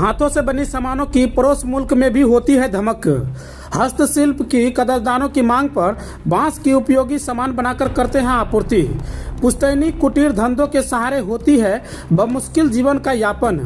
हाथों से बनी सामानों की पड़ोस मुल्क में भी होती है धमक। हस्तशिल्प की कदरदानों की मांग पर बांस की उपयोगी सामान बनाकर करते हैं आपूर्ति। पुश्तैनी कुटीर धंधों के सहारे होती है बमुश्किल जीवन का यापन।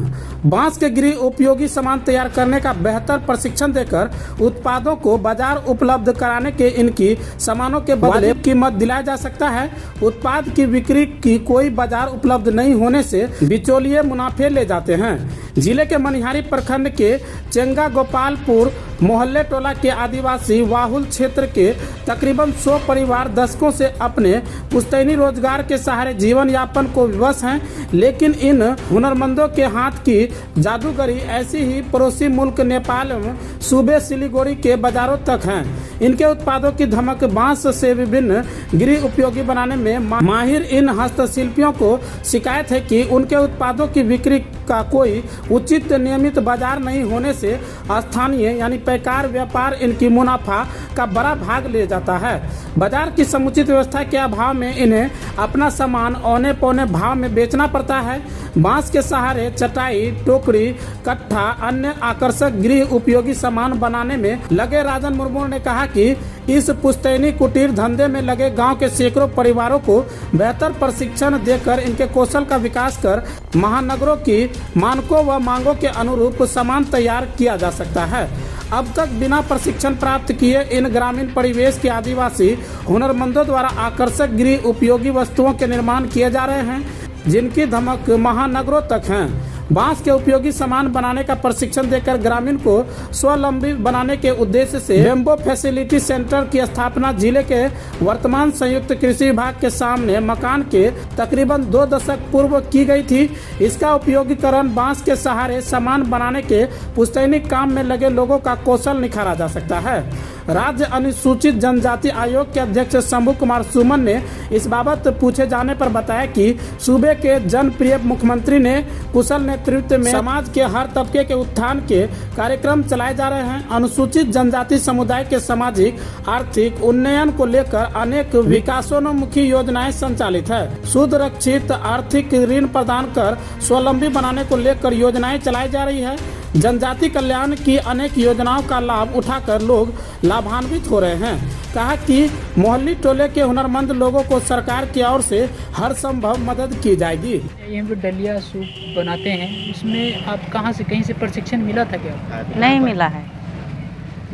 बांस के गृह उपयोगी सामान तैयार करने का बेहतर प्रशिक्षण देकर उत्पादों को बाजार उपलब्ध कराने के इनकी सामानों के बदले कीमत दिलाया जा सकता है। उत्पाद की बिक्री की कोई बाजार उपलब्ध नहीं होने से बिचौलिए मुनाफे ले जाते हैं। जिले के मनिहारी प्रखंड के चेंगा गोपालपुर मोहल्ले टोला के आदिवासी वाहुल क्षेत्र के तकरीबन 100 परिवार दशकों से अपने पुश्तैनी रोजगार के सहारे जीवन यापन को विवश हैं, लेकिन इन हुनरमंदों के हाथ की जादूगरी ऐसी ही पड़ोसी मुल्क नेपाल में सूबे सिलीगुड़ी के बाजारों तक है। इनके उत्पादों की धमक बांस से विभिन्न गृह उपयोगी बनाने में माहिर इन हस्तशिल्पियों को शिकायत है कि उनके उत्पादों की बिक्री का कोई उचित नियमित बाजार नहीं होने से स्थानीय यानी पैकार व्यापार इनकी मुनाफा का बड़ा भाग ले जाता है। बाजार की समुचित व्यवस्था के अभाव में इन्हें अपना सामान औने पौने भाव में बेचना पड़ता है। बांस के सहारे चटाई, टोकरी, कट्ठा, अन्य आकर्षक गृह उपयोगी सामान बनाने में लगे राजन मुर्मू ने कहा कि इस पुश्तैनी कुटीर धंधे में लगे गांव के सैकड़ों परिवारों को बेहतर प्रशिक्षण देकर इनके कौशल का विकास कर महानगरों की मानकों व मांगों के अनुरूप सामान तैयार किया जा सकता है। अब तक बिना प्रशिक्षण प्राप्त किए इन ग्रामीण परिवेश के आदिवासी हुनरमंदों द्वारा आकर्षक गृह उपयोगी वस्तुओं के निर्माण किए जा रहे हैं, जिनकी धमक महानगरों तक है। बांस के उपयोगी सामान बनाने का प्रशिक्षण देकर ग्रामीण को स्वावलंबी बनाने के उद्देश्य से बेम्बो फैसिलिटी सेंटर की स्थापना जिले के वर्तमान संयुक्त कृषि विभाग के सामने मकान के तकरीबन 2 दशक पूर्व की गई थी। इसका उपयोगीकरण बांस के सहारे सामान बनाने के पुश्तैनी काम में लगे लोगों का कौशल निखारा जा सकता है। राज्य अनुसूचित जनजाति आयोग के अध्यक्ष शंभू कुमार सुमन ने इस बाबत पूछे जाने पर बताया कि सूबे के जनप्रिय मुख्यमंत्री ने कुशल नेतृत्व में समाज के हर तबके के उत्थान के कार्यक्रम चलाए जा रहे हैं। अनुसूचित जनजाति समुदाय के सामाजिक आर्थिक उन्नयन को लेकर अनेक विकासोन्मुखी योजनाएं संचालित है। सुरक्षित आर्थिक ऋण प्रदान कर स्वावलंबी बनाने को लेकर योजनाएं चलाई जा रही है। जनजाति कल्याण की अनेक योजनाओं का लाभ उठाकर लोग लाभान्वित हो रहे हैं। कहा कि मोहल्ली टोले के हुनरमंद लोगों को सरकार की ओर से हर संभव मदद की जाएगी। यहाँ पे डलिया सूप बनाते हैं, इसमें आप कहाँ से कहीं से प्रशिक्षण मिला था क्या? नहीं मिला है,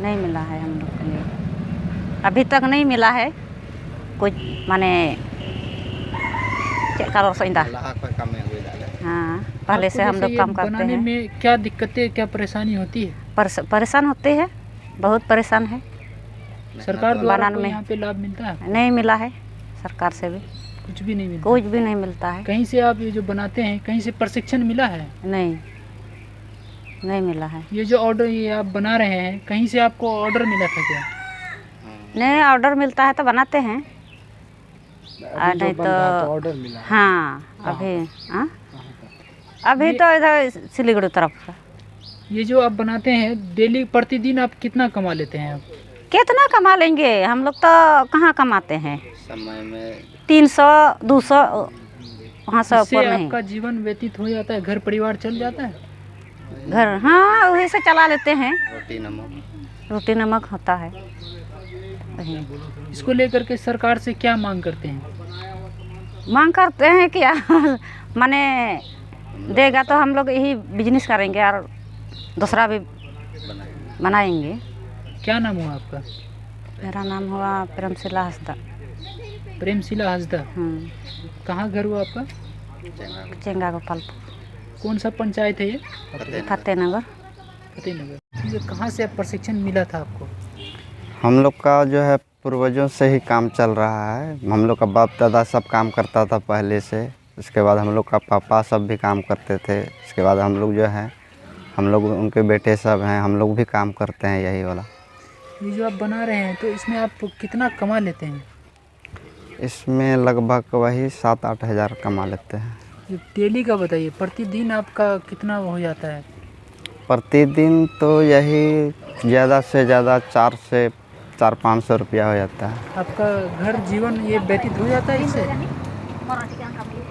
नहीं मिला है हम लोग को लिए अभी तक नहीं मिला है। कुछ माने हाँ, पहले से हम लोग काम करते हैं। में क्या दिक्कतें, क्या परेशानी होती है? परेशान होते हैं, बहुत परेशान है। सरकार द्वारा कोई यहाँ पे लाभ मिलता है? नहीं मिला है, सरकार से भी कुछ भी नहीं मिलता। कुछ भी नहीं मिलता है। कहीं से आप ये जो बनाते हैं, कहीं से प्रशिक्षण मिला है? नहीं, नहीं मिला है। ये जो ऑर्डर ये आप बना रहे हैं, कहीं से आपको ऑर्डर मिला था क्या? नहीं, ऑर्डर मिलता है तो बनाते हैं। नहीं तो ऑर्डर मिला? हाँ, अभी तो इधर सिलीगुड़ी तरफ है। ये जो आप बनाते हैं डेली प्रतिदिन आप कितना कमा लेते हैं? आप कितना कमा लेंगे, हम लोग तो कहाँ कमाते हैं, समय में 300 200 वहाँ से ऊपर नहीं। आपका जीवन व्यतीत हो जाता है, घर परिवार चल जाता है? घर हाँ, वही से चला लेते हैं। रोटी नमक होता है। इसको लेकर के सरकार से क्या मांग करते हैं? मांग करते हैं कि माने देगा तो हम लोग यही बिजनेस करेंगे और दूसरा भी बनाएंगे। क्या नाम हुआ आपका? मेरा नाम हुआ प्रेमशिला हंसदा। प्रेमशिला हंसदा। कहाँ घर हुआ आपका? चेंगा गोपालपुर। कौन सा पंचायत है ये? फतेहनगर। फतेहनगर। ये कहाँ से प्रशिक्षण मिला था आपको? हम लोग का जो है पूर्वजों से ही काम चल रहा है। हम लोग का बाप दादा सब काम करता था पहले से। उसके बाद हम लोग का पापा सब भी काम करते थे। उसके बाद हम लोग जो है, हम लोग उनके बेटे सब हैं, हम लोग भी काम करते हैं यही वाला। ये जो आप बना रहे हैं तो इसमें आप कितना कमा लेते हैं? इसमें लगभग वही 7-8 हज़ार कमा लेते हैं। ये डेली का बताइए, प्रतिदिन आपका कितना हो जाता है? प्रतिदिन तो यही ज़्यादा से ज़्यादा 400-500 रुपया हो जाता है। आपका घर जीवन ये व्यतीत हो जाता है इससे?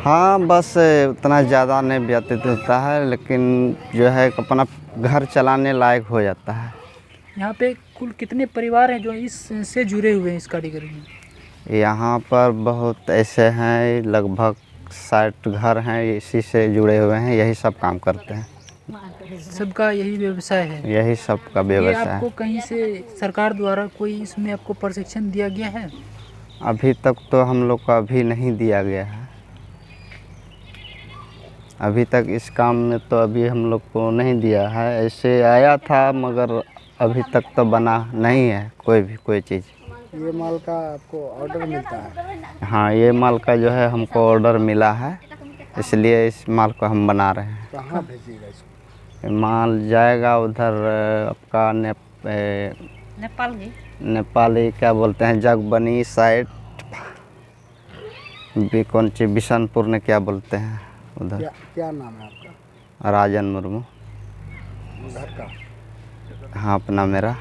हाँ, बस उतना ज़्यादा नहीं व्यतीत होता है, लेकिन जो है अपना घर चलाने लायक हो जाता है। यहाँ पे कुल कितने परिवार हैं जो इससे जुड़े हुए हैं इस कारीगरी में? यहाँ पर बहुत ऐसे हैं, लगभग 60 घर हैं इसी से जुड़े हुए हैं, यही सब काम करते हैं। सबका यही व्यवसाय है? यही सब का ये व्यवसाय आपको है। कहीं से सरकार द्वारा कोई इसमें आपको प्रशिक्षण दिया गया है? अभी तक तो हम लोग को अभी नहीं दिया गया है। अभी तक इस काम में तो अभी हम लोग को नहीं दिया है, ऐसे आया था मगर अभी तक तो बना नहीं है कोई चीज़। ये माल का आपको ऑर्डर मिलता है? हाँ, ये माल का जो है हमको ऑर्डर मिला है, इसलिए इस माल को हम बना रहे हैं। कहाँ भेजिएगा इसको? माल जाएगा उधर आपका नेपाल जी। नेपाली क्या बोलते हैं, जगबनी साइड भी कौन सी बिशनपुर ने क्या बोलते हैं उधर। क्या नाम है आपका? राजन मुर्मू। घर का? हाँ, अपना मेरा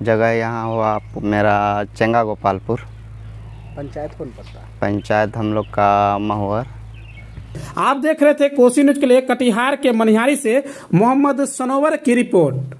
जगह यहाँ हुआ मेरा चेंगा गोपालपुर। पंचायत कौन पड़ता है? पंचायत हम लोग का महुअर। आप देख रहे थे कोसी न्यूज के लिए कटिहार के मनिहारी से मोहम्मद सनोवर की रिपोर्ट।